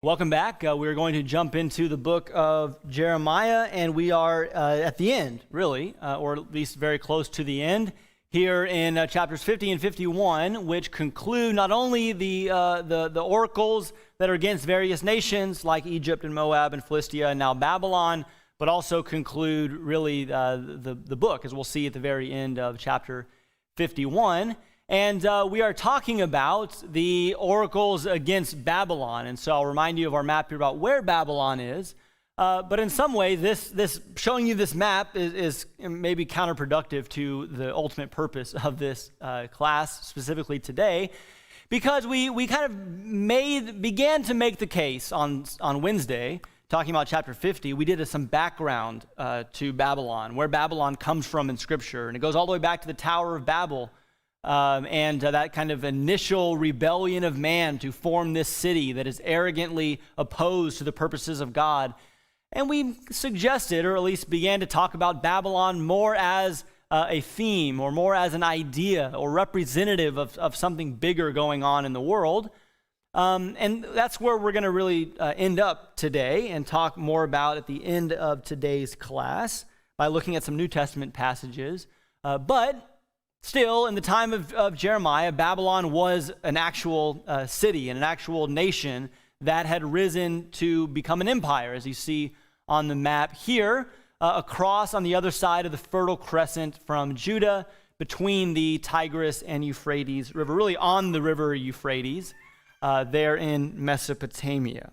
Welcome back. We're going to jump into the book of Jeremiah, and we are at the end, really, or at least very close to the end, here in chapters 50 and 51, which conclude not only the oracles that are against various nations like Egypt and Moab and Philistia and now Babylon, but also conclude really the book, as we'll see at the very end of chapter 51. And we are talking about the oracles against Babylon. And so I'll remind you of our map here about where Babylon is. But in some way, this showing you this map is maybe counterproductive to the ultimate purpose of this class, specifically today, because we kind of began to make the case on Wednesday, talking about chapter 50. We did some background to Babylon, where Babylon comes from in Scripture. And it goes all the way back to the Tower of Babel. And that kind of initial rebellion of man to form this city that is arrogantly opposed to the purposes of God. And we suggested, or at least began to talk about Babylon more as a theme, or more as an idea, or representative of something bigger going on in the world. And that's where we're going to really end up today and talk more about at the end of today's class by looking at some New Testament passages. But still, in the time of Jeremiah, Babylon was an actual city and an actual nation that had risen to become an empire, as you see on the map here, across on the other side of the Fertile Crescent from Judah, between the Tigris and Euphrates River, really on the river Euphrates, there in Mesopotamia.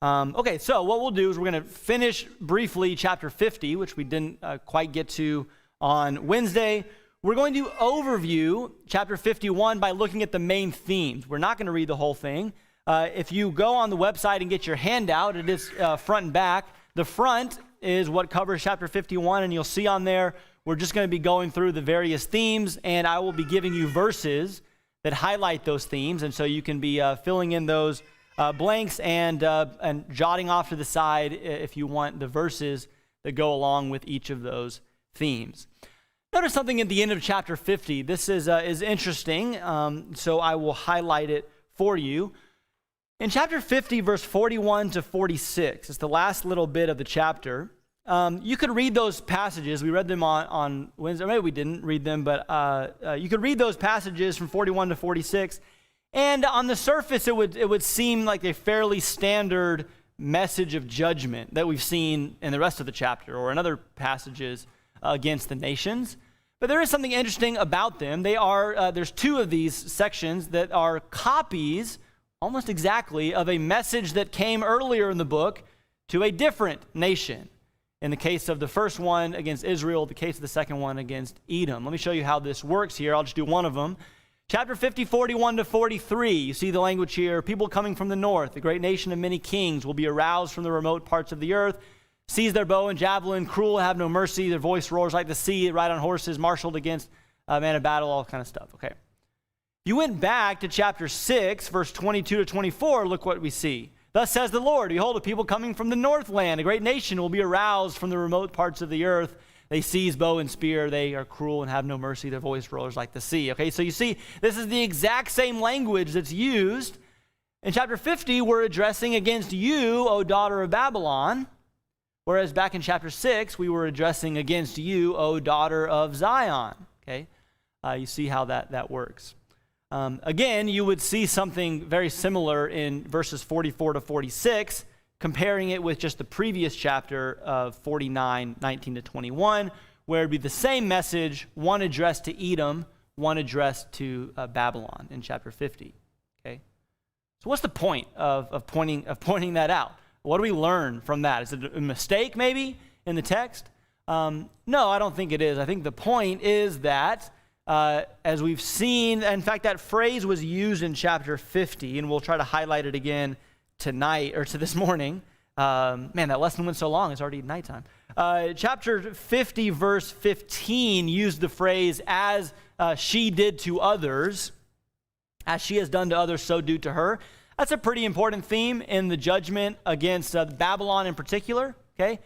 Okay, so what we'll do is we're going to finish briefly chapter 50, which we didn't quite get to on Wednesday. We're going to overview chapter 51 by looking at the main themes. We're not going to read the whole thing. If you go on the website and get your handout, it is front and back. The front is what covers chapter 51, and you'll see on there, we're just going to be going through the various themes, and I will be giving you verses that highlight those themes, and so you can be filling in those blanks and jotting off to the side if you want the verses that go along with each of those themes. Notice something at the end of chapter 50. This is interesting, so I will highlight it for you. In chapter 50, verse 41 to 46, it's the last little bit of the chapter. You could read those passages. We read them on Wednesday. Maybe we didn't read them, but you could read those passages from 41 to 46. And on the surface, it would seem like a fairly standard message of judgment that we've seen in the rest of the chapter or in other passages against the nations. But there is something interesting about them. They are there's two of these sections that are copies, almost exactly, of a message that came earlier in the book to a different nation. In the case of the first one against Israel, the case of the second one against Edom. Let me show you how this works here. I'll just do one of them. Chapter 50, 41 to 43. You see the language here. People coming from the north, the great nation of many kings, will be aroused from the remote parts of the earth. Seize their bow and javelin, cruel, have no mercy. Their voice roars like the sea, ride on horses, marshaled against a man of battle, all kind of stuff. Okay. You went back to chapter 6, verse 22 to 24. Look what we see. Thus says the Lord, behold, a people coming from the northland, a great nation will be aroused from the remote parts of the earth. They seize bow and spear. They are cruel and have no mercy. Their voice roars like the sea. Okay, so you see, this is the exact same language that's used. In chapter 50, we're addressing against you, O daughter of Babylon. Whereas back in chapter 6, we were addressing against you, O daughter of Zion. Okay, you see how that works. Again, you would see something very similar in verses 44 to 46, comparing it with just the previous chapter of 49, 19 to 21, where it would be the same message, one addressed to Edom, one addressed to Babylon in chapter 50. Okay, so what's the point of pointing that out? What do we learn from that? Is it a mistake maybe in the text? No, I don't think it is. I think the point is that as we've seen, in fact, that phrase was used in chapter 50, and we'll try to highlight it again tonight, or to this morning. Man, that lesson went so long, it's already nighttime. Chapter 50, verse 15, used the phrase, as she did to others, as she has done to others, so do to her. That's a pretty important theme in the judgment against Babylon in particular, okay?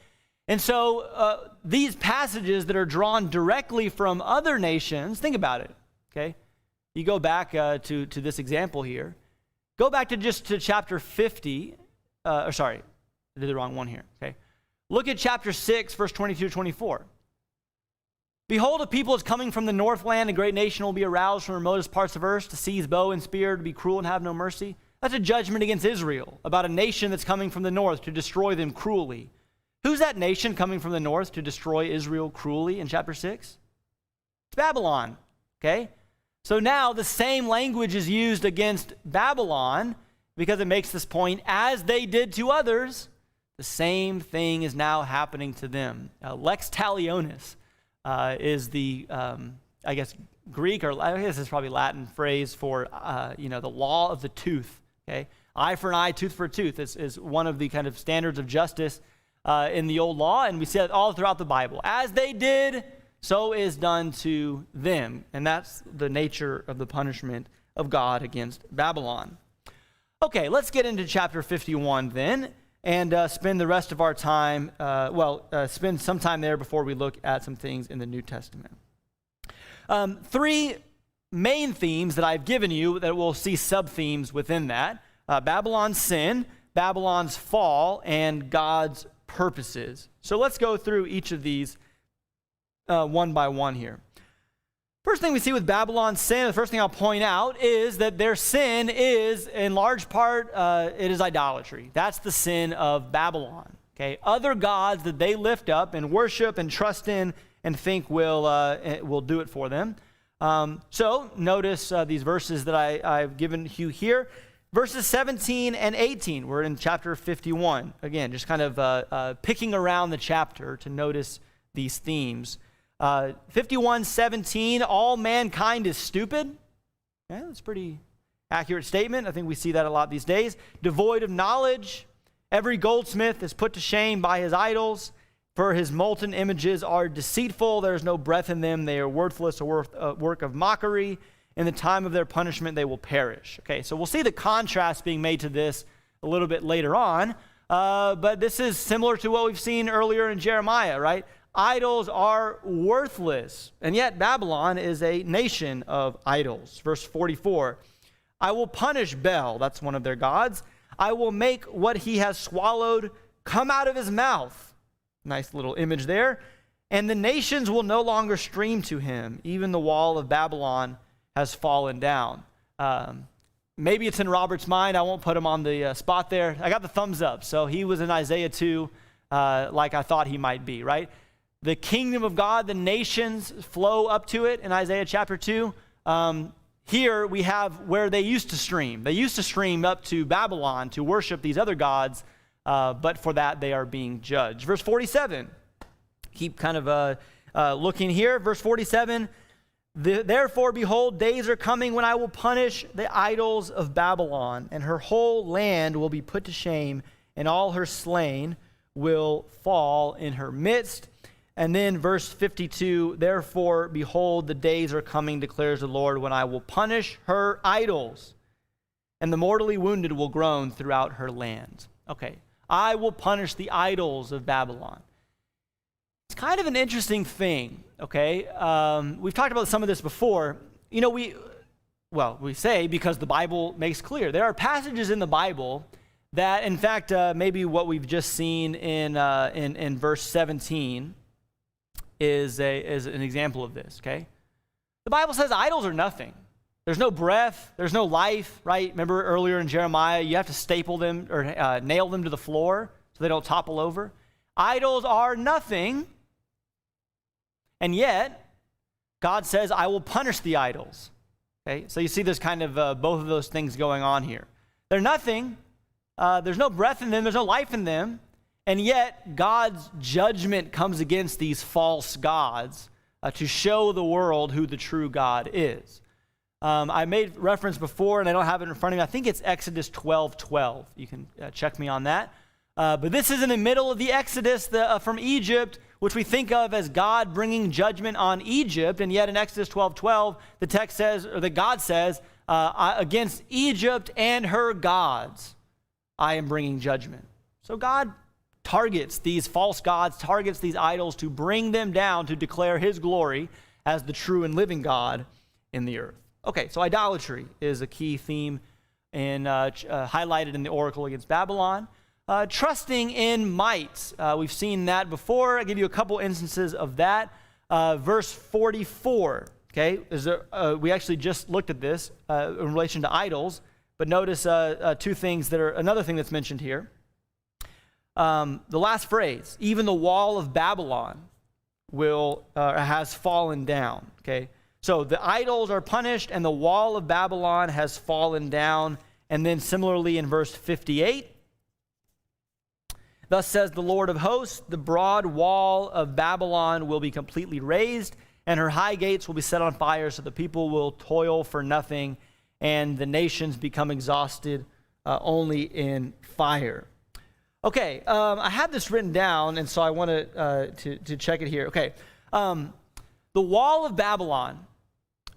And so these passages that are drawn directly from other nations, think about it, okay? You go back to this example here. Go back to chapter 50, I did the wrong one here, okay? Look at chapter 6, verse 22 to 24. Behold, a people is coming from the northland, a great nation will be aroused from the remotest parts of earth to seize bow and spear, to be cruel and have no mercy. That's a judgment against Israel, about a nation that's coming from the north to destroy them cruelly. Who's that nation coming from the north to destroy Israel cruelly in chapter 6? It's Babylon, okay? So now the same language is used against Babylon because it makes this point, as they did to others, the same thing is now happening to them. Lex talionis is the, I guess, Greek, or I guess it's probably Latin phrase for, the law of the tooth, okay? Eye for an eye, tooth for a tooth is one of the kind of standards of justice in the old law, and we see that all throughout the Bible. As they did, so is done to them, and that's the nature of the punishment of God against Babylon. Okay, let's get into chapter 51 then, and spend the rest of our time, spend some time there before we look at some things in the New Testament. Three main themes that I've given you that we'll see sub-themes within that. Babylon's sin, Babylon's fall, and God's purposes. So let's go through each of these one by one here. First thing we see with Babylon's sin, the first thing I'll point out is that their sin is, in large part, it is idolatry. That's the sin of Babylon. Okay, other gods that they lift up and worship and trust in and think will do it for them. So notice these verses that I've given you here. Verses 17 and 18, we're in chapter 51. Again, just kind of picking around the chapter to notice these themes. 51:17, all mankind is stupid. Yeah, that's a pretty accurate statement. I think we see that a lot these days. Devoid of knowledge. Every goldsmith is put to shame by his idols, for his molten images are deceitful. There is no breath in them. They are worthless, a work of mockery. In the time of their punishment, they will perish. Okay, so we'll see the contrast being made to this a little bit later on. But this is similar to what we've seen earlier in Jeremiah, right? Idols are worthless, and yet Babylon is a nation of idols. Verse 44, I will punish Bel, that's one of their gods. I will make what he has swallowed come out of his mouth. Nice little image there. And the nations will no longer stream to him. Even the wall of Babylon has fallen down. Maybe it's in Robert's mind. I won't put him on the spot there. I got the thumbs up. So he was in Isaiah 2 like I thought he might be, right? The kingdom of God, the nations flow up to it in Isaiah chapter 2. Here we have where they used to stream. They used to stream up to Babylon to worship these other gods, but for that they are being judged. Verse 47, keep kind of looking here. Verse 47, therefore, behold, days are coming when I will punish the idols of Babylon, and her whole land will be put to shame, and all her slain will fall in her midst. And then verse 52, therefore, behold, the days are coming, declares the Lord, when I will punish her idols, and the mortally wounded will groan throughout her land. Okay, I will punish the idols of Babylon. It's kind of an interesting thing, okay? We've talked about some of this before. You know, we say because the Bible makes clear. There are passages in the Bible that, in fact, maybe what we've just seen in verse 17 is an example of this, okay? The Bible says idols are nothing. There's no breath. There's no life, right? Remember earlier in Jeremiah, you have to staple them or nail them to the floor so they don't topple over. Idols are nothing. And yet, God says, I will punish the idols. Okay? So you see there's kind of both of those things going on here. They're nothing. There's no breath in them. There's no life in them. And yet, God's judgment comes against these false gods to show the world who the true God is. I made reference before, and I don't have it in front of me. I think it's Exodus 12:12. You can check me on that. But this is in the middle of the Exodus from Egypt, which we think of as God bringing judgment on Egypt. And yet in Exodus 12:12, the text says, or that God says, against Egypt and her gods, I am bringing judgment. So God targets these false gods, targets these idols to bring them down to declare his glory as the true and living God in the earth. Okay, so idolatry is a key theme and highlighted in the oracle against Babylon. trusting in might. We've seen that before. I'll give you a couple instances of that. Verse 44, okay? We actually just looked at this in relation to idols, but notice two things another thing that's mentioned here. The last phrase, even the wall of Babylon has fallen down, okay? So the idols are punished and the wall of Babylon has fallen down. And then similarly in verse 58, thus says the Lord of hosts, the broad wall of Babylon will be completely razed, and her high gates will be set on fire, so the people will toil for nothing, and the nations become exhausted only in fire. Okay, I have this written down, and so I want to check it here. Okay, the wall of Babylon,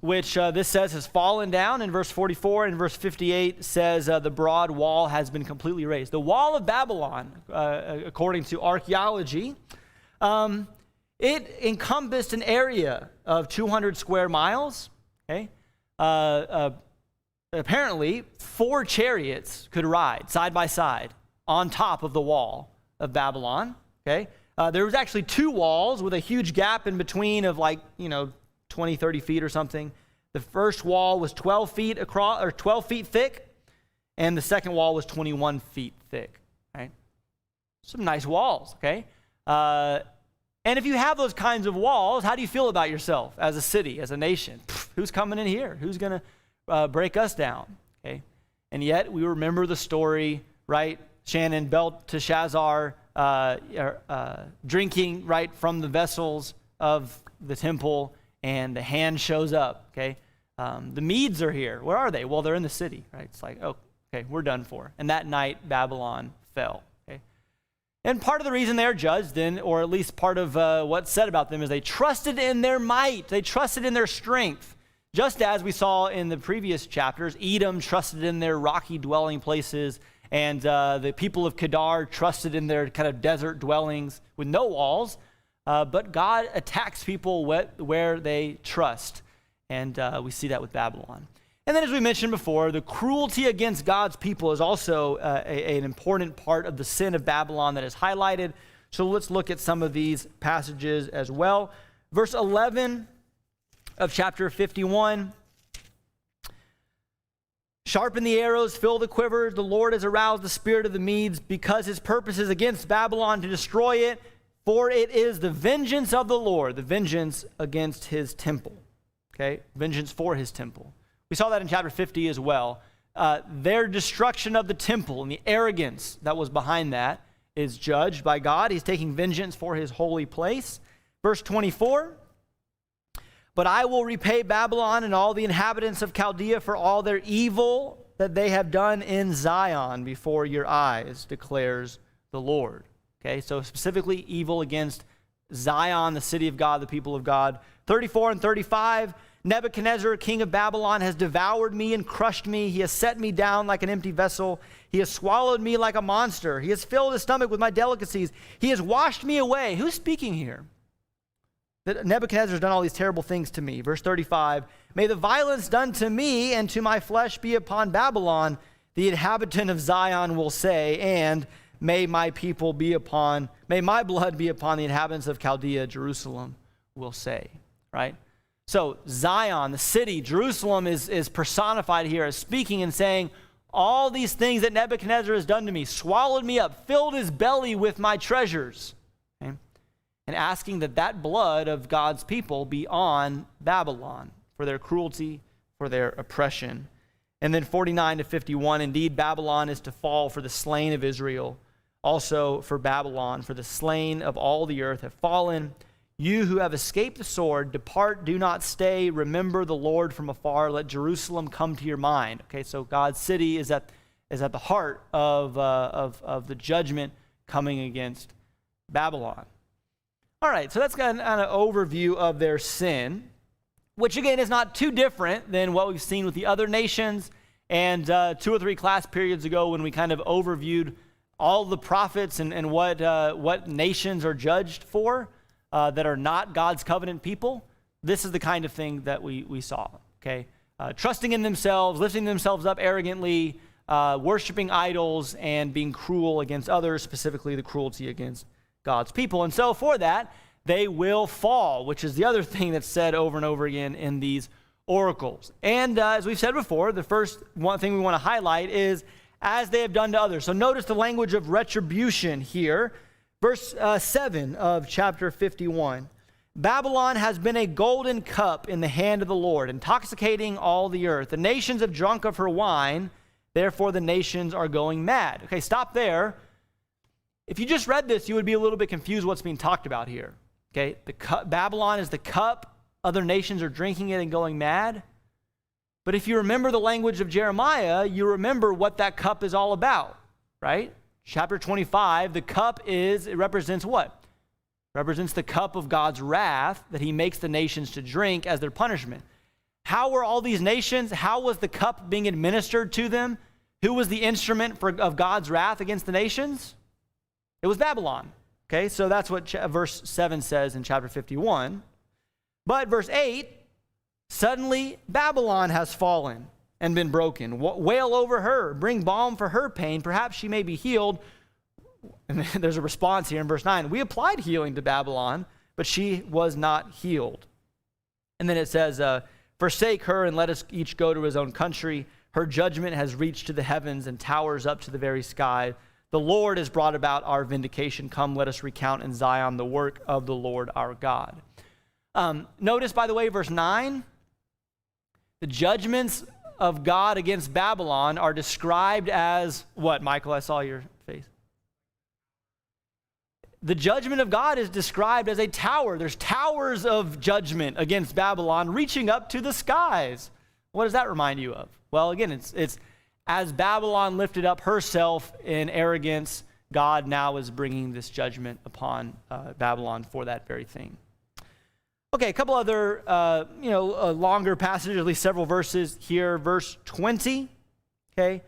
which this says has fallen down in verse 44, and verse 58 says the broad wall has been completely razed. The wall of Babylon, according to archaeology, it encompassed an area of 200 square miles. Okay, apparently 4 chariots could ride side by side on top of the wall of Babylon. Okay, there was actually 2 walls with a huge gap in between of 20, 30 feet or something. The first wall was 12 feet across, or 12 feet thick, and the second wall was 21 feet thick. Right? Some nice walls, okay? And if you have those kinds of walls, how do you feel about yourself as a city, as a nation? Who's coming in here? Who's going to break us down? Okay? And yet we remember the story, right? Shannon, Belteshazzar drinking right from the vessels of the temple, and the hand shows up, okay? The Medes are here. Where are they? Well, they're in the city, right? It's like, oh, okay, we're done for. And that night, Babylon fell, okay? And part of the reason they're judged then, or at least part of what's said about them, is they trusted in their might. They trusted in their strength. Just as we saw in the previous chapters, Edom trusted in their rocky dwelling places, and the people of Kedar trusted in their kind of desert dwellings with no walls. But God attacks people where they trust. And we see that with Babylon. And then as we mentioned before, the cruelty against God's people is also an important part of the sin of Babylon that is highlighted. So let's look at some of these passages as well. Verse 11 of chapter 51. Sharpen the arrows, fill the quivers. The Lord has aroused the spirit of the Medes because his purpose is against Babylon to destroy it. For it is the vengeance of the Lord, the vengeance against his temple. Okay, vengeance for his temple. We saw that in chapter 50 as well. Their destruction of the temple and the arrogance that was behind that is judged by God. He's taking vengeance for his holy place. Verse 24, but I will repay Babylon and all the inhabitants of Chaldea for all their evil that they have done in Zion before your eyes, declares the Lord. Okay, so specifically evil against Zion, the city of God, the people of God. 34 and 35, Nebuchadnezzar, king of Babylon, has devoured me and crushed me. He has set me down like an empty vessel. He has swallowed me like a monster. He has filled his stomach with my delicacies. He has washed me away. Who's speaking here? That Nebuchadnezzar has done all these terrible things to me. Verse 35, may the violence done to me and to my flesh be upon Babylon, the inhabitant of Zion will say, and may my blood be upon the inhabitants of Chaldea, Jerusalem will say, right? So Zion, the city, Jerusalem is personified here as speaking and saying, all these things that Nebuchadnezzar has done to me, swallowed me up, filled his belly with my treasures, okay? And asking that blood of God's people be on Babylon for their cruelty, for their oppression. And then 49 to 51, indeed Babylon is to fall for the slain of Israel. Also for Babylon, for the slain of all the earth have fallen. You who have escaped the sword, depart, do not stay. Remember the Lord from afar. Let Jerusalem come to your mind. Okay, so God's city is at the heart of the judgment coming against Babylon. All right, so that's got an overview of their sin, which again is not too different than what we've seen with the other nations. And 2 or 3 class periods ago when we kind of overviewed all the prophets and what nations are judged for that are not God's covenant people, this is the kind of thing that we saw, okay? Trusting in themselves, lifting themselves up arrogantly, worshiping idols and being cruel against others, specifically the cruelty against God's people. And so for that, they will fall, which is the other thing that's said over and over again in these oracles. And as we've said before, the first one thing we want to highlight is as they have done to others. So notice the language of retribution here. Verse 7 of chapter 51. Babylon has been a golden cup in the hand of the Lord, intoxicating all the earth. The nations have drunk of her wine, therefore the nations are going mad. Okay, stop there. If you just read this, you would be a little bit confused what's being talked about here. Okay, Babylon is the cup, other nations are drinking it and going mad. But if you remember the language of Jeremiah, you remember what that cup is all about, right? Chapter 25, the cup it represents what? Represents the cup of God's wrath that he makes the nations to drink as their punishment. How were all these nations? How was the cup being administered to them? Who was the instrument of God's wrath against the nations? It was Babylon. Okay, so that's what verse 7 says in chapter 51. But verse 8, suddenly Babylon has fallen and been broken. Wail over her, bring balm for her pain. Perhaps she may be healed. And there's a response here in verse 9. We applied healing to Babylon, but she was not healed. And then it says, forsake her and let us each go to his own country. Her judgment has reached to the heavens and towers up to the very sky. The Lord has brought about our vindication. Come, let us recount in Zion the work of the Lord our God. Notice, by the way, verse 9, the judgments of God against Babylon are described as what? Michael, I saw your face. The judgment of God is described as a tower. There's towers of judgment against Babylon reaching up to the skies. What does that remind you of? Well, again, it's as Babylon lifted up herself in arrogance, God now is bringing this judgment upon Babylon for that very thing. Okay, a couple other, longer passages, at least several verses here. Verse 20, okay.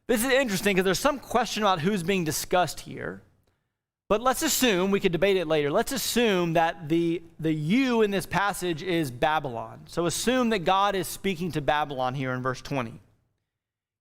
This is interesting because there's some question about who's being discussed here. But let's assume, we could debate it later, let's assume that the you in this passage is Babylon. So assume that God is speaking to Babylon here in verse 20.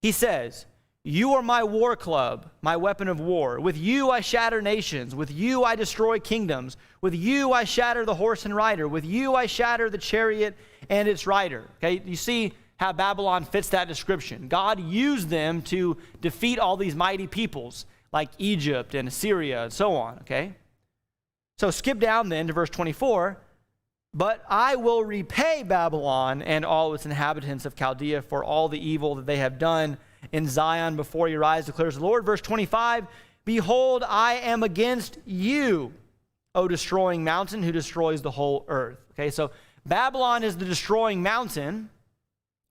He says, you are my war club, my weapon of war. With you I shatter nations. With you I destroy kingdoms. With you I shatter the horse and rider. With you I shatter the chariot and its rider. Okay, you see how Babylon fits that description. God used them to defeat all these mighty peoples like Egypt and Assyria and so on, okay? So skip down then to verse 24. But I will repay Babylon and all its inhabitants of Chaldea for all the evil that they have done in Zion before your eyes, declares the Lord. Verse 25, behold, I am against you, O destroying mountain, who destroys the whole earth. Okay, so Babylon is the destroying mountain.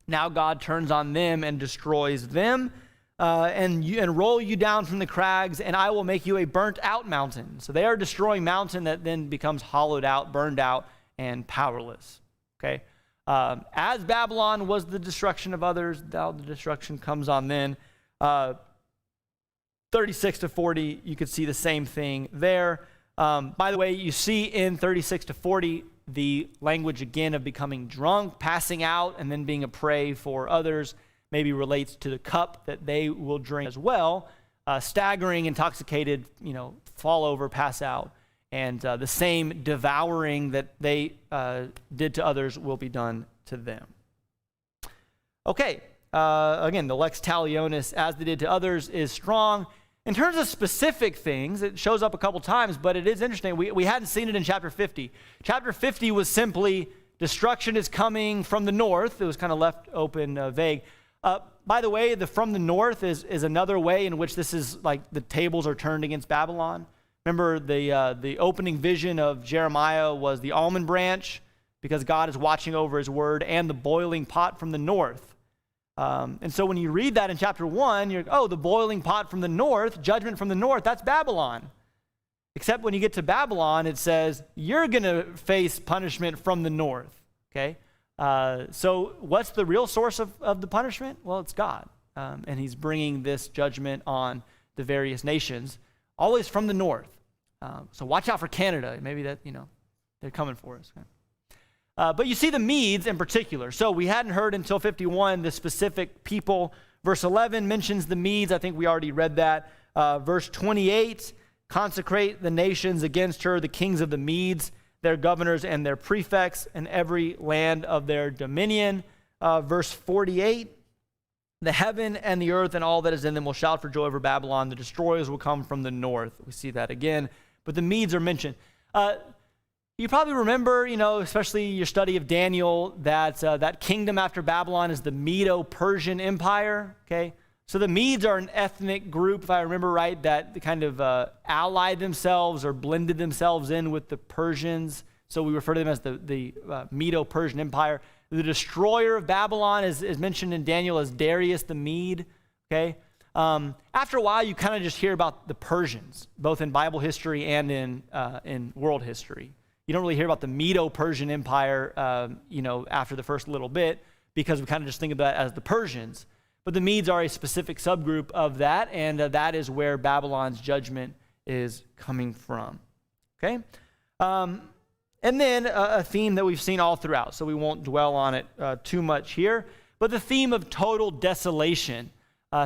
Now God turns on them and destroys them and roll you down from the crags, and I will make you a burnt out mountain. So they are destroying mountain that then becomes hollowed out, burned out, and powerless. Okay. As Babylon was the destruction of others, now the destruction comes on then. 36 to 40, you could see the same thing there. By the way, you see in 36 to 40 the language again of becoming drunk, passing out, and then being a prey for others. Maybe relates to the cup that they will drink as well. Staggering, intoxicated, fall over, pass out. And the same devouring that they did to others will be done to them. Okay, again, the lex talionis, as they did to others, is strong. In terms of specific things, it shows up a couple times, but it is interesting. We hadn't seen it in chapter 50. Chapter 50 was simply destruction is coming from the north. It was kind of left open, vague. By the way, the from the north is another way in which this is like the tables are turned against Babylon. Remember, the opening vision of Jeremiah was the almond branch, because God is watching over his word, and the boiling pot from the north. And so when you read that in chapter 1, you're, the boiling pot from the north, judgment from the north, that's Babylon. Except when you get to Babylon, it says, you're going to face punishment from the north, okay? So what's the real source of the punishment? Well, it's God. And he's bringing this judgment on the various nations, always from the north. So watch out for Canada. Maybe that, they're coming for us. Okay? But you see the Medes in particular. So we hadn't heard until 51 the specific people. Verse 11 mentions the Medes. I think we already read that. Verse 28, consecrate the nations against her, the kings of the Medes, their governors and their prefects, in every land of their dominion. Verse 48, the heaven and the earth and all that is in them will shout for joy over Babylon. The destroyers will come from the north. We see that again. But the Medes are mentioned. You probably remember, especially your study of Daniel, that that kingdom after Babylon is the Medo-Persian Empire, okay? So the Medes are an ethnic group, if I remember right, that kind of allied themselves or blended themselves in with the Persians. So we refer to them as the Medo-Persian Empire. The destroyer of Babylon is mentioned in Daniel as Darius the Mede, okay? After a while, you kind of just hear about the Persians, both in Bible history and in world history. You don't really hear about the Medo-Persian Empire, after the first little bit, because we kind of just think of that as the Persians. But the Medes are a specific subgroup of that, and that is where Babylon's judgment is coming from. Okay? And then a theme that we've seen all throughout, so we won't dwell on it too much here, but the theme of total desolation.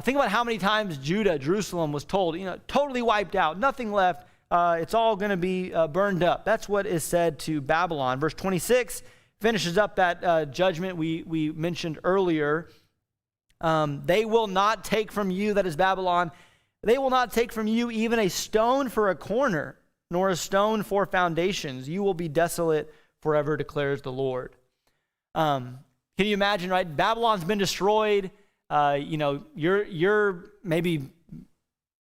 Think about how many times Jerusalem was told, totally wiped out, nothing left. It's all going to be burned up. That's what is said to Babylon. Verse 26 finishes up that judgment we mentioned earlier. They will not take from you, that is Babylon, they will not take from you even a stone for a corner, nor a stone for foundations. You will be desolate forever, declares the Lord. Can you imagine, right? Babylon's been destroyed. You're maybe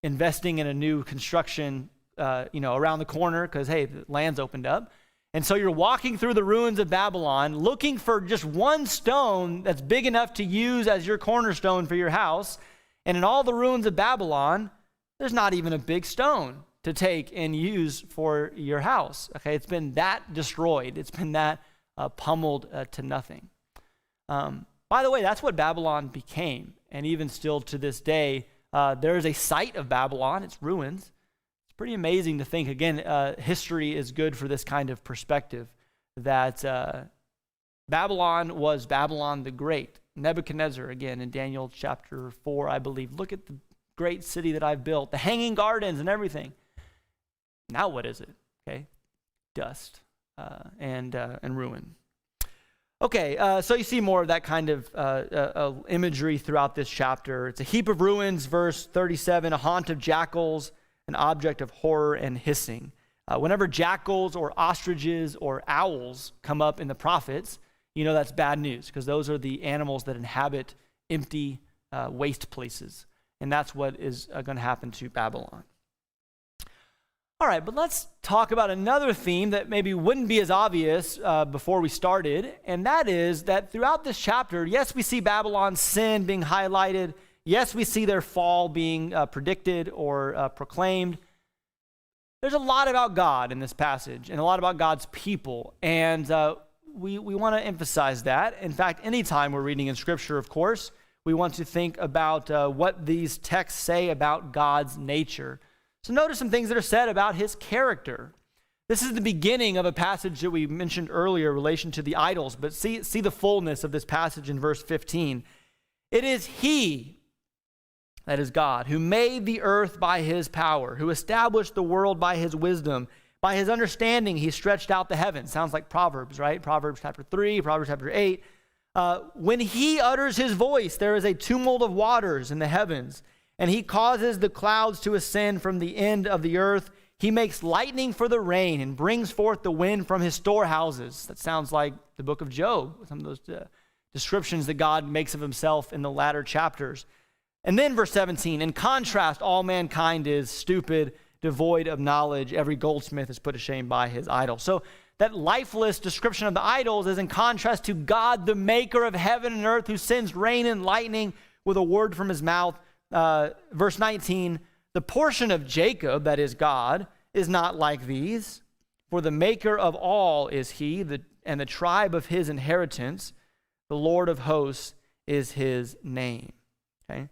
investing in a new construction around the corner because, hey, the land's opened up. And so you're walking through the ruins of Babylon looking for just one stone that's big enough to use as your cornerstone for your house. And in all the ruins of Babylon, there's not even a big stone to take and use for your house. Okay, it's been that destroyed. It's been that pummeled to nothing. By the way, that's what Babylon became. And even still to this day, there is a site of Babylon. It's ruins. Pretty amazing to think, again, history is good for this kind of perspective, that Babylon was Babylon the Great. Nebuchadnezzar, again, in Daniel chapter 4, I believe. Look at the great city that I've built, the hanging gardens and everything. Now what is it? Okay, dust and ruin. Okay, so you see more of that kind of imagery throughout this chapter. It's a heap of ruins, verse 37, a haunt of jackals, an object of horror and hissing. Whenever jackals or ostriches or owls come up in the prophets, that's bad news, because those are the animals that inhabit empty waste places. And that's what is going to happen to Babylon. All right, but let's talk about another theme that maybe wouldn't be as obvious before we started, and that is that throughout this chapter, yes, we see Babylon's sin being highlighted. Yes, we see their fall being predicted or proclaimed. There's a lot about God in this passage and a lot about God's people, and we want to emphasize that. In fact, anytime we're reading in Scripture, of course, we want to think about what these texts say about God's nature. So notice some things that are said about his character. This is the beginning of a passage that we mentioned earlier in relation to the idols, but see the fullness of this passage in verse 15. It is he, that is God, who made the earth by his power, who established the world by his wisdom. By his understanding, he stretched out the heavens. Sounds like Proverbs, right? Proverbs chapter 3, Proverbs chapter 8. When he utters his voice, there is a tumult of waters in the heavens, and he causes the clouds to ascend from the end of the earth. He makes lightning for the rain and brings forth the wind from his storehouses. That sounds like the book of Job, some of those descriptions that God makes of himself in the latter chapters. And then verse 17, in contrast, all mankind is stupid, devoid of knowledge. Every goldsmith is put to shame by his idol. So that lifeless description of the idols is in contrast to God, the maker of heaven and earth, who sends rain and lightning with a word from his mouth. Verse 19, the portion of Jacob, that is God, is not like these, for the maker of all is he, and the tribe of his inheritance, the Lord of hosts, is his name. Okay?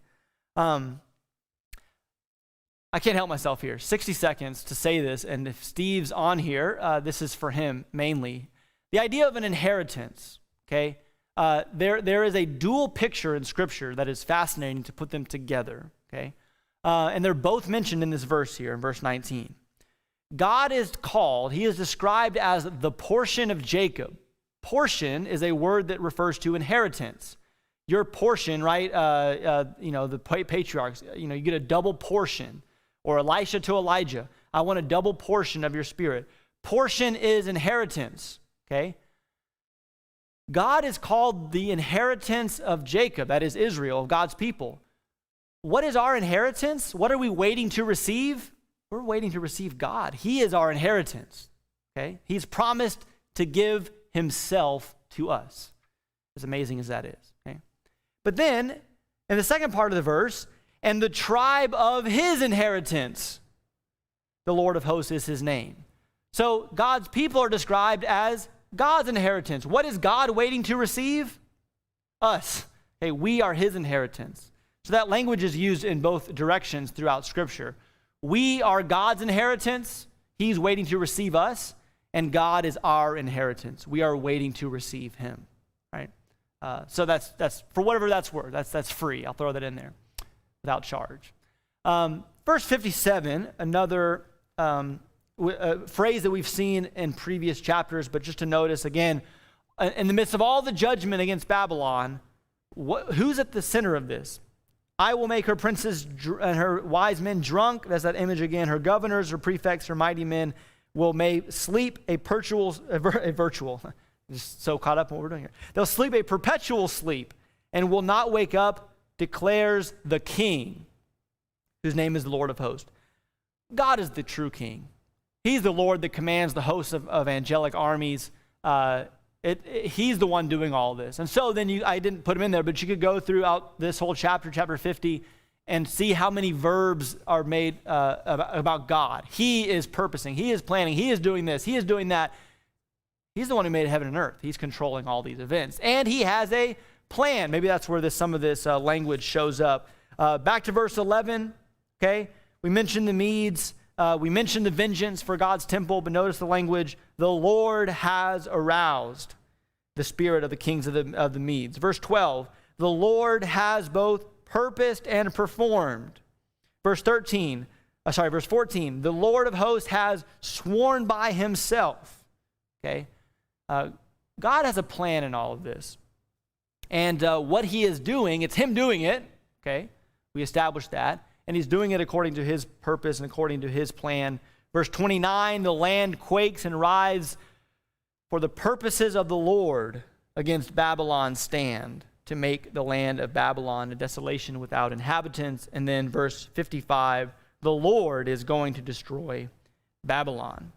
I can't help myself here. 60 seconds to say this, and if Steve's on here, this is for him mainly. The idea of an inheritance, okay? There is a dual picture in Scripture that is fascinating to put them together, okay? And they're both mentioned in this verse here, in verse 19. God is called, he is described as the portion of Jacob. Portion is a word that refers to inheritance. Your portion, right? The patriarchs, you get a double portion. Or Elisha to Elijah, I want a double portion of your spirit. Portion is inheritance, okay? God is called the inheritance of Jacob, that is Israel, of God's people. What is our inheritance? What are we waiting to receive? We're waiting to receive God. He is our inheritance, okay? He's promised to give himself to us, as amazing as that is, okay? But then, in the second part of the verse, and the tribe of his inheritance, the Lord of hosts is his name. So God's people are described as God's inheritance. What is God waiting to receive? Us. Okay, we are his inheritance. So that language is used in both directions throughout Scripture. We are God's inheritance. He's waiting to receive us. And God is our inheritance. We are waiting to receive him. Right? So that's for whatever that's worth. That's free. I'll throw that in there without charge. Verse 57, another phrase that we've seen in previous chapters, but just to notice again, in the midst of all the judgment against Babylon, who's at the center of this? I will make her princes and her wise men drunk. That's that image again. Her governors, her prefects, her mighty men will sleep a virtual. Just so caught up in what we're doing here. They'll sleep a perpetual sleep and will not wake up, declares the King, whose name is the Lord of hosts. God is the true King. He's the Lord that commands the hosts of angelic armies. He's the one doing all this. And so then I didn't put him in there, but you could go throughout this whole chapter, chapter 50, and see how many verbs are made about God. He is purposing. He is planning. He is doing this. He is doing that. He's the one who made heaven and earth. He's controlling all these events. And he has a plan. Maybe that's where some of this language shows up. Back to verse 11, okay? We mentioned the Medes. We mentioned the vengeance for God's temple, but notice the language. The Lord has aroused the spirit of the kings of the Medes. Verse 12, the Lord has both purposed and performed. Verse 14, the Lord of hosts has sworn by himself. Okay? God has a plan in all of this. And what he is doing, it's him doing it, okay? We established that. And he's doing it according to his purpose and according to his plan. Verse 29, the land quakes and writhes, for the purposes of the Lord against Babylon stand, to make the land of Babylon a desolation without inhabitants. And then verse 55, the Lord is going to destroy Babylon.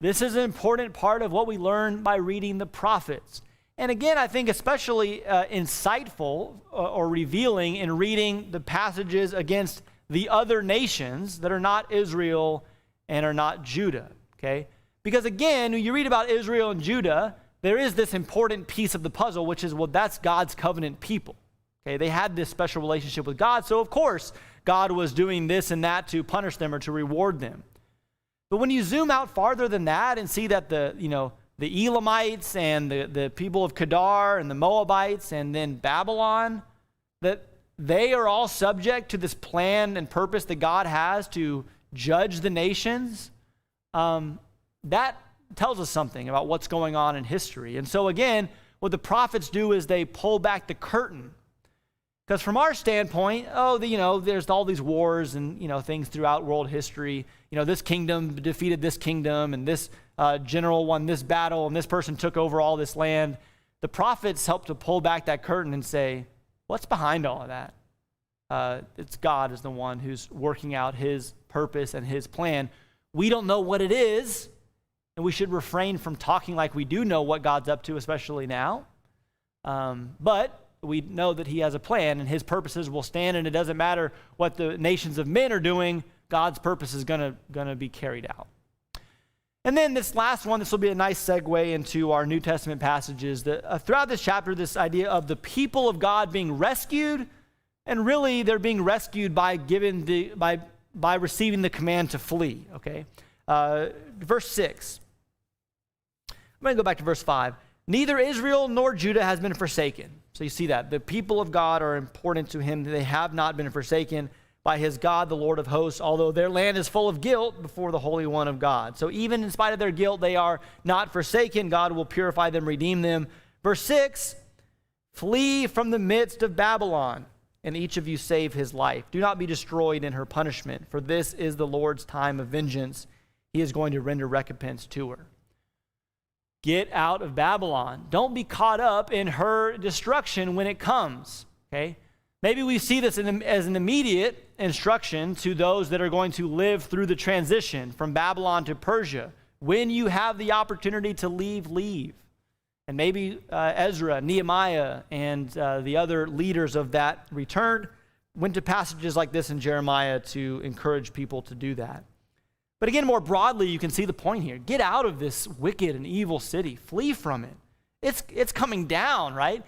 This is an important part of what we learn by reading the prophets. And again, I think especially insightful or revealing in reading the passages against the other nations that are not Israel and are not Judah, okay? Because again, when you read about Israel and Judah, there is this important piece of the puzzle, which is, well, that's God's covenant people, okay? They had this special relationship with God, so of course, God was doing this and that to punish them or to reward them. But when you zoom out farther than that and see that the Elamites and the people of Kedar and the Moabites and then Babylon, that they are all subject to this plan and purpose that God has to judge the nations, that tells us something about what's going on in history. And so again, what the prophets do is they pull back the curtain. Because from our standpoint, there's all these wars and, things throughout world history. This kingdom defeated this kingdom and this general won this battle and this person took over all this land. The prophets help to pull back that curtain and say, what's behind all of that? It's God is the one who's working out his purpose and his plan. We don't know what it is, and we should refrain from talking like we do know what God's up to, especially now. But we know that he has a plan, and his purposes will stand, and it doesn't matter what the nations of men are doing, God's purpose is going to be carried out. And then this last one, this will be a nice segue into our New Testament passages. Throughout this chapter, this idea of the people of God being rescued, and really they're being rescued by receiving the command to flee. Okay, verse 6. I'm going to go back to verse 5. Neither Israel nor Judah has been forsaken. So you see that. The people of God are important to him. They have not been forsaken by his God, the Lord of hosts, although their land is full of guilt before the Holy One of God. So even in spite of their guilt, they are not forsaken. God will purify them, redeem them. Verse 6, flee from the midst of Babylon, and each of you save his life. Do not be destroyed in her punishment, for this is the Lord's time of vengeance. He is going to render recompense to her. Get out of Babylon. Don't be caught up in her destruction when it comes, okay? Maybe we see this as an immediate instruction to those that are going to live through the transition from Babylon to Persia. When you have the opportunity to leave, leave. And maybe Ezra, Nehemiah, and the other leaders of that return went to passages like this in Jeremiah to encourage people to do that. But again, more broadly, you can see the point here. Get out of this wicked and evil city. Flee from it. It's coming down, right?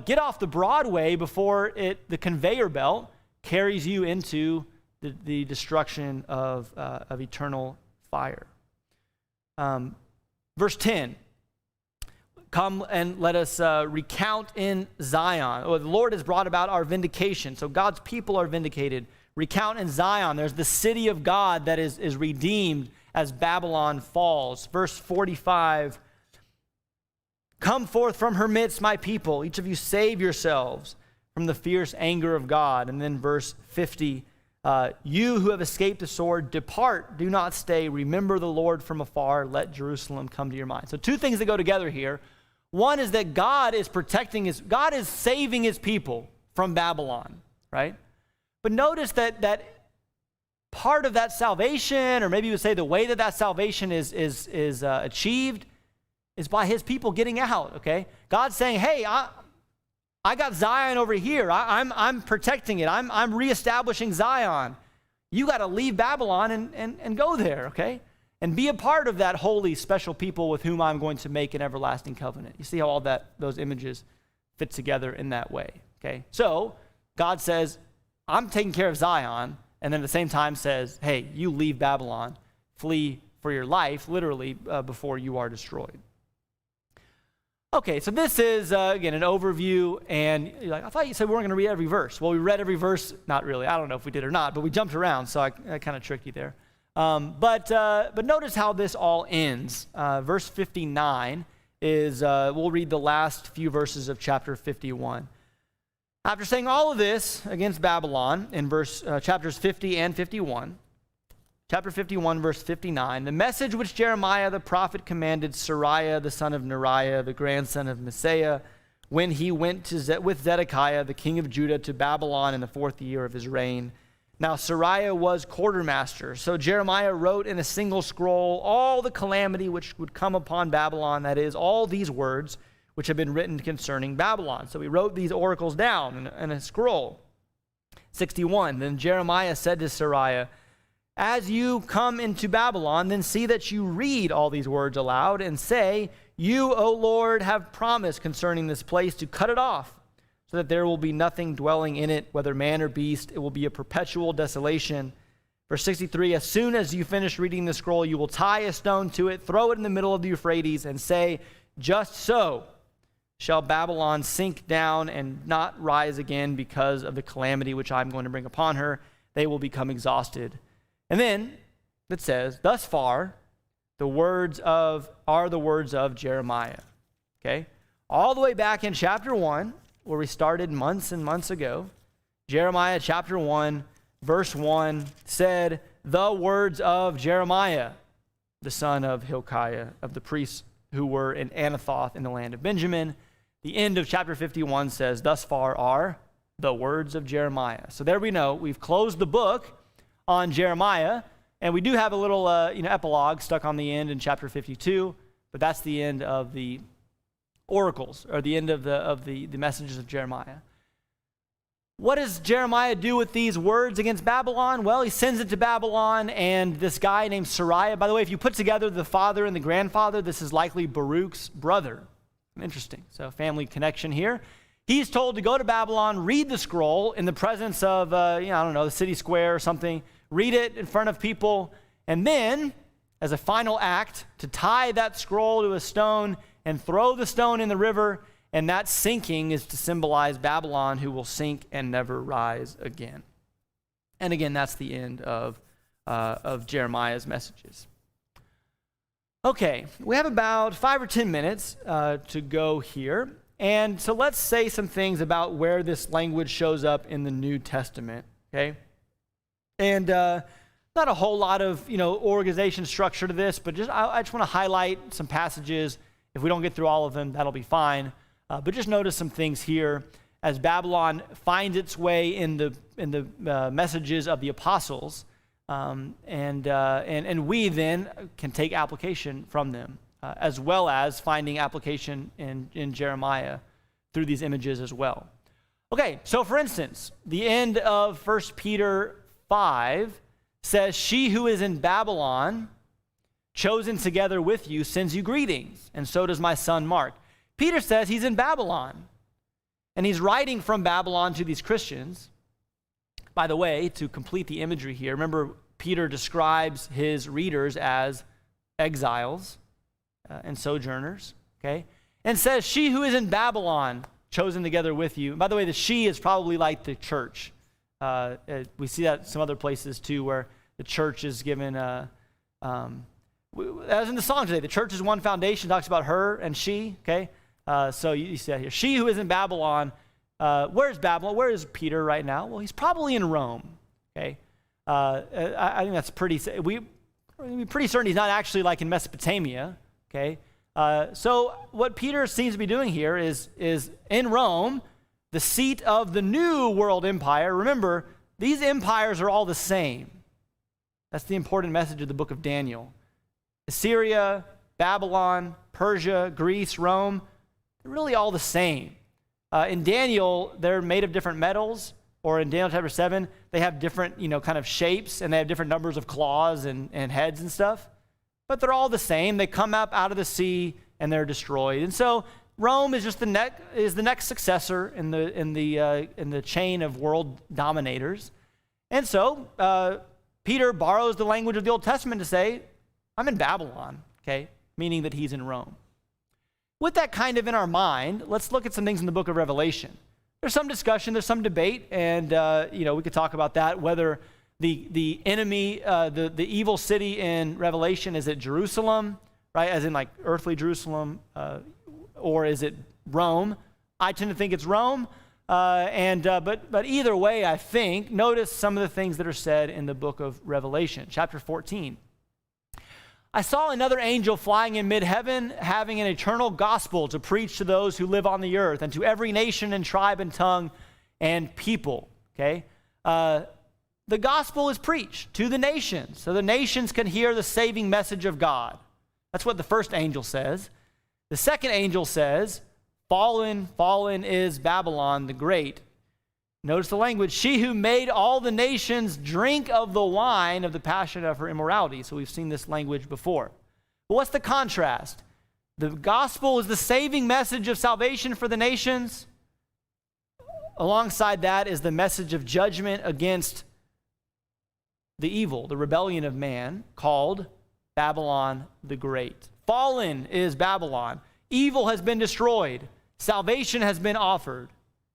Get off the Broadway before the conveyor belt carries you into the destruction of eternal fire. Verse 10. Come and let us recount in Zion. Oh, the Lord has brought about our vindication. So God's people are vindicated. Recount in Zion. There's the city of God that is redeemed as Babylon falls. Verse 45. Come forth from her midst, my people. Each of you save yourselves from the fierce anger of God. And then verse 50. You who have escaped the sword, depart, do not stay. Remember the Lord from afar. Let Jerusalem come to your mind. So two things that go together here. One is that God is God is saving his people from Babylon, right? But notice that part of that salvation, or maybe you would say the way that salvation is achieved, is by his people getting out, okay? God's saying, hey, I got Zion over here. I'm protecting it. I'm reestablishing Zion. You got to leave Babylon and go there, okay? And be a part of that holy, special people with whom I'm going to make an everlasting covenant. You see how all those images fit together in that way, okay? So God says, I'm taking care of Zion, and then at the same time says, hey, you leave Babylon, flee for your life, literally, before you are destroyed. Okay, so this is, again, an overview, and you're like, I thought you said we weren't going to read every verse. Well, we read every verse. Not really. I don't know if we did or not, but we jumped around, so I kind of tricked you there. But notice how this all ends. Verse 59 is, we'll read the last few verses of chapter 51. After saying all of this against Babylon in chapters 50 and 51, chapter 51, verse 59, the message which Jeremiah the prophet commanded Sariah the son of Neriah, the grandson of Messiah, when he went with Zedekiah, the king of Judah, to Babylon in the 4th year of his reign. Now Sariah was quartermaster, so Jeremiah wrote in a single scroll all the calamity which would come upon Babylon, that is, all these words which have been written concerning Babylon. So he wrote these oracles down in a scroll. 61, then Jeremiah said to Sariah, as you come into Babylon, then see that you read all these words aloud and say, you, O Lord, have promised concerning this place to cut it off, so that there will be nothing dwelling in it, whether man or beast. It will be a perpetual desolation. Verse 63, as soon as you finish reading the scroll, you will tie a stone to it, throw it in the middle of the Euphrates, and say, just so shall Babylon sink down and not rise again because of the calamity which I'm going to bring upon her. They will become exhausted. And then it says, thus far, the words of Jeremiah. Okay? All the way back in chapter 1, where we started months and months ago, Jeremiah chapter 1, verse 1 said, the words of Jeremiah, the son of Hilkiah, of the priests who were in Anathoth in the land of Benjamin. The end of chapter 51 says, thus far are the words of Jeremiah. So there we know, we've closed the book on Jeremiah, and we do have a little epilogue stuck on the end in chapter 52, but that's the end of the oracles, or the end of the messages of Jeremiah. What does Jeremiah do with these words against Babylon? Well, he sends it to Babylon, and this guy named Sariah, by the way, if you put together the father and the grandfather, this is likely Baruch's brother. Interesting. So family connection here. He's told to go to Babylon, read the scroll in the presence of, the city square or something, read it in front of people, and then, as a final act to tie that scroll to a stone and throw the stone in the river, and that sinking is to symbolize Babylon, who will sink and never rise again. And again, that's the end of Jeremiah's messages. Okay, we have about 5 or 10 minutes to go here. And so let's say some things about where this language shows up in the New Testament, okay? And not a whole lot of, organization structure to this, but I just want to highlight some passages. If we don't get through all of them, that'll be fine. But just notice some things here as Babylon finds its way in the messages of the apostles, and we then can take application from them, as well as finding application in Jeremiah through these images as well. Okay, so for instance, the end of 1 Peter 5 says, "She who is in Babylon, chosen together with you, sends you greetings, and so does my son Mark." Peter says he's in Babylon, and he's writing from Babylon to these Christians. By the way, to complete the imagery here, remember Peter describes his readers as exiles and sojourners, okay? And says, "She who is in Babylon, chosen together with you." By the way, the "she" is probably like the church. We see that some other places too, where the church is given, as in the song today, the church is one foundation, talks about her and she, okay? So you see that here. "She who is in Babylon," where's Babylon? Where is Peter right now? Well, he's probably in Rome, okay? I think that's we're pretty certain he's not actually like in Mesopotamia, okay? So what Peter seems to be doing here is in Rome, the seat of the new world empire. Remember, these empires are all the same. That's the important message of the book of Daniel. Assyria, Babylon, Persia, Greece, Rome, they're really all the same. In Daniel, they're made of different metals, or in Daniel chapter 7, they have different, kind of shapes, and they have different numbers of claws and heads and stuff. But they're all the same. They come up out of the sea, and they're destroyed. And so Rome is just the next successor in the chain of world dominators. And so Peter borrows the language of the Old Testament to say, "I'm in Babylon," okay, meaning that he's in Rome. With that kind of in our mind, let's look at some things in the book of Revelation. There's some discussion, there's some debate, and we could talk about that, whether the enemy, the evil city in Revelation, is it Jerusalem, right, as in like earthly Jerusalem, or is it Rome? I tend to think it's Rome, but either way, I think, notice some of the things that are said in the book of Revelation, chapter 14. "I saw another angel flying in mid-heaven, having an eternal gospel to preach to those who live on the earth, and to every nation and tribe and tongue and people." Okay? The gospel is preached to the nations, so the nations can hear the saving message of God. That's what the first angel says. The second angel says, "Fallen, fallen is Babylon the Great." Notice the language, "She who made all the nations drink of the wine of the passion of her immorality." So we've seen this language before. But what's the contrast? The gospel is the saving message of salvation for the nations. Alongside that is the message of judgment against the evil, the rebellion of man, called Babylon the Great. Fallen is Babylon. Evil has been destroyed. Salvation has been offered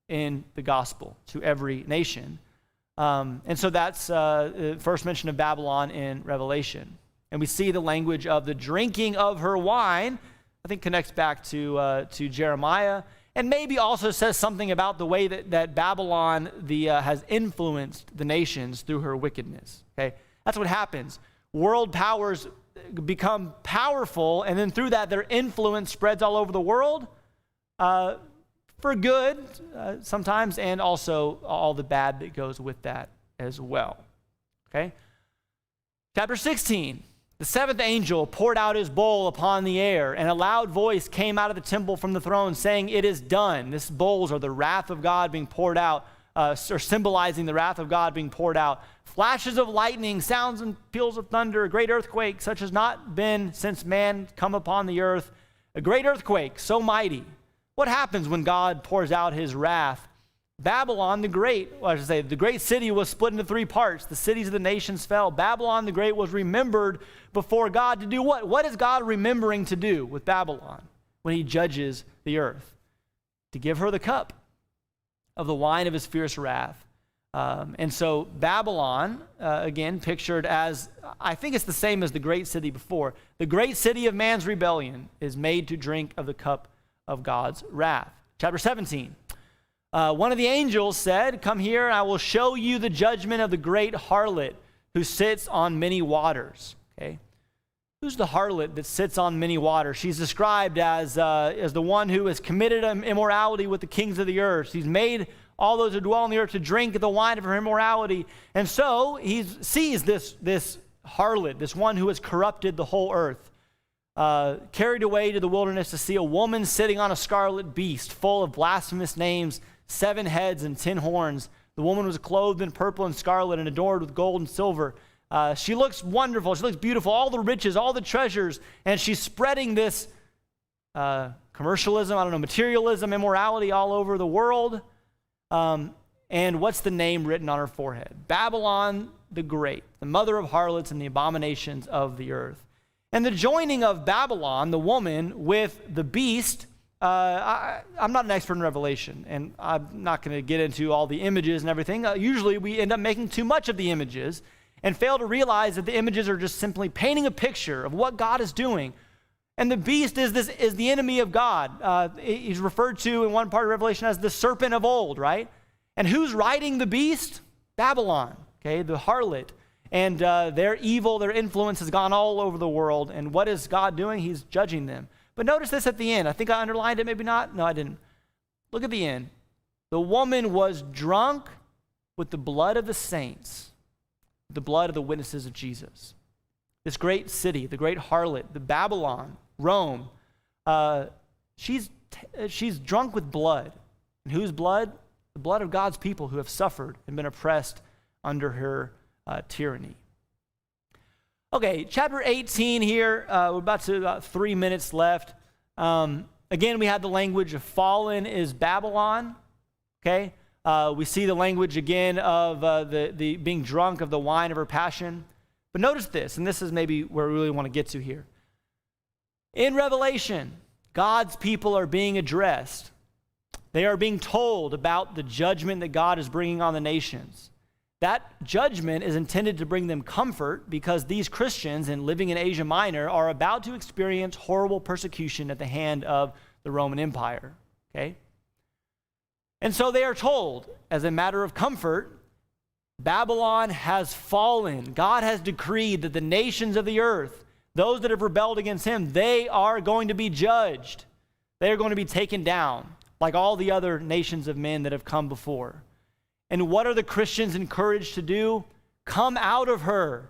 in the gospel to every nation. And so that's the first mention of Babylon in Revelation. And we see the language of the drinking of her wine, I think connects back to Jeremiah, and maybe also says something about the way that Babylon has influenced the nations through her wickedness. Okay, that's what happens. World powers become powerful, and then through that, their influence spreads all over the world, for good sometimes, and also all the bad that goes with that as well. Okay? Chapter 16, the seventh angel poured out his bowl upon the air, and a loud voice came out of the temple from the throne saying, "It is done." This bowls are the wrath of God being poured out, or symbolizing the wrath of God being poured out. Flashes of lightning, sounds and peals of thunder, a great earthquake such as not been since man come upon the earth, a great earthquake so mighty. What happens when God pours out his wrath Babylon the Great, well, I should say, the great city was split into three parts. The cities of the nations fell. Babylon the Great was remembered before God to do what? What is God remembering to do with Babylon when he judges the earth? To give her the cup of the wine of his fierce wrath. And so Babylon, again, pictured as, I think it's the same as the great city before. The great city of man's rebellion is made to drink of the cup of God's wrath. Chapter 17. One of the angels said, "Come here, and I will show you the judgment of the great harlot who sits on many waters." Okay, who's the harlot that sits on many waters? She's described as the one who has committed immorality with the kings of the earth. She's made all those who dwell on the earth to drink the wine of her immorality. And so he sees this harlot, this one who has corrupted the whole earth, carried away to the wilderness to see a woman sitting on a scarlet beast full of blasphemous names, 7 heads and 10 horns. The woman was clothed in purple and scarlet and adorned with gold and silver. She looks wonderful. She looks beautiful. All the riches, all the treasures. And she's spreading this commercialism, materialism, immorality all over the world. And what's the name written on her forehead? Babylon the Great, the mother of harlots and the abominations of the earth. And the joining of Babylon, the woman, with the beast, I'm not an expert in Revelation, and I'm not going to get into all the images and everything. Usually we end up making too much of the images and fail to realize that the images are just simply painting a picture of what God is doing. And the beast is the enemy of God. He's referred to in one part of Revelation as the serpent of old, right? And who's riding the beast? Babylon, okay, the harlot. And their evil, their influence has gone all over the world. And what is God doing? He's judging them. But notice this at the end. I think I underlined it, maybe not. No, I didn't. Look at the end. The woman was drunk with the blood of the saints, the blood of the witnesses of Jesus. This great city, the great harlot, the Babylon, Rome, she's drunk with blood. And whose blood? The blood of God's people who have suffered and been oppressed under her tyranny. Okay, chapter 18 here. We're about 3 minutes left. Again, we have the language of fallen is Babylon. Okay, we see the language again of the being drunk of the wine of her passion. But notice this, and this is maybe where we really want to get to here. In Revelation, God's people are being addressed. They are being told about the judgment that God is bringing on the nations. That judgment is intended to bring them comfort because these Christians living in Asia Minor are about to experience horrible persecution at the hand of the Roman Empire. Okay? And so they are told, as a matter of comfort, Babylon has fallen. God has decreed that the nations of the earth, those that have rebelled against him, they are going to be judged. They are going to be taken down, like all the other nations of men that have come before. And what are the Christians encouraged to do? Come out of her.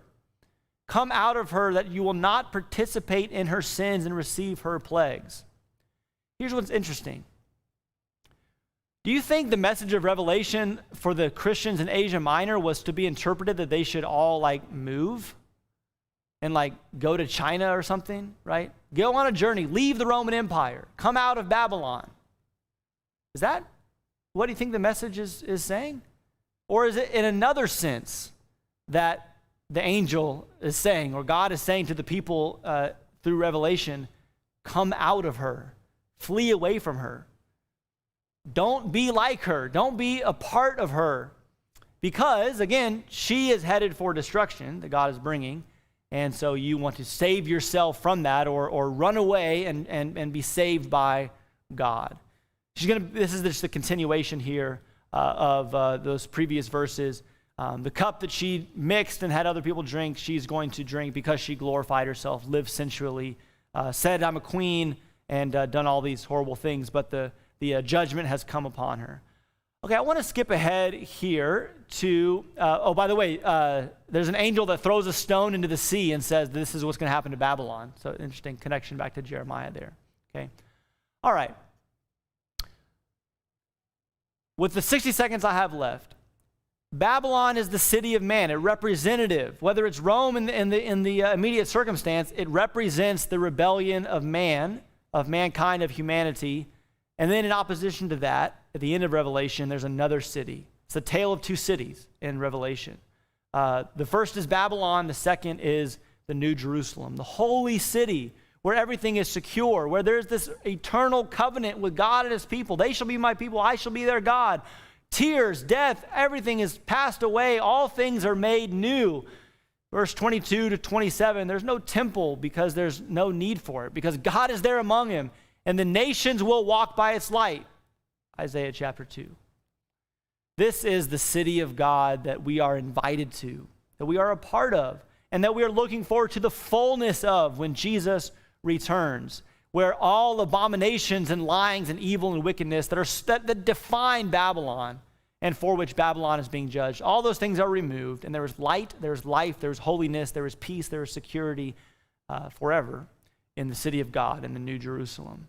Come out of her that you will not participate in her sins and receive her plagues. Here's what's interesting. Do you think the message of Revelation for the Christians in Asia Minor was to be interpreted that they should all move and go to China or something, right? Go on a journey, leave the Roman Empire, come out of Babylon. Is that what do you think the message is saying? Or is it in another sense that the angel is saying, or God is saying to the people through Revelation, come out of her, flee away from her. Don't be like her. Don't be a part of her. Because, again, she is headed for destruction that God is bringing. And so you want to save yourself from that or run away and be saved by God. This is just the continuation here of those previous verses. The cup that she mixed and had other people drink, she's going to drink because she glorified herself, lived sensually, said, I'm a queen, and done all these horrible things. But the judgment has come upon her. Okay, I want to skip ahead here to, by the way, there's an angel that throws a stone into the sea and says, this is what's going to happen to Babylon. So interesting connection back to Jeremiah there. Okay, all right. With the 60 seconds I have left, Babylon is the city of man, a representative. Whether it's Rome in the immediate circumstance, it represents the rebellion of man, of mankind, of humanity. And then in opposition to that, at the end of Revelation, there's another city. It's the tale of two cities in Revelation. The first is Babylon. The second is the New Jerusalem, the holy city where everything is secure, where there's this eternal covenant with God and his people. They shall be my people. I shall be their God. Tears, death, everything is passed away. All things are made new. Verse 22 to 27, there's no temple because there's no need for it, because God is there among him, and the nations will walk by its light. Isaiah chapter 2. This is the city of God that we are invited to, that we are a part of, and that we are looking forward to the fullness of when Jesus returns, where all abominations and lyings and evil and wickedness that define Babylon and for which Babylon is being judged, all those things are removed, and there is light, there is life, there is holiness, there is peace, there is security forever in the city of God in the New Jerusalem.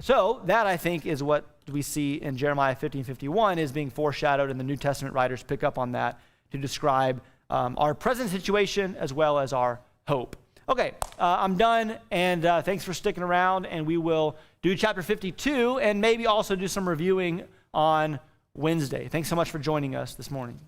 So that, I think, is what we see in Jeremiah 50 and 51 is being foreshadowed, and the New Testament writers pick up on that to describe our present situation as well as our hope. Okay, I'm done, and thanks for sticking around, and we will do chapter 52 and maybe also do some reviewing on Wednesday. Thanks so much for joining us this morning.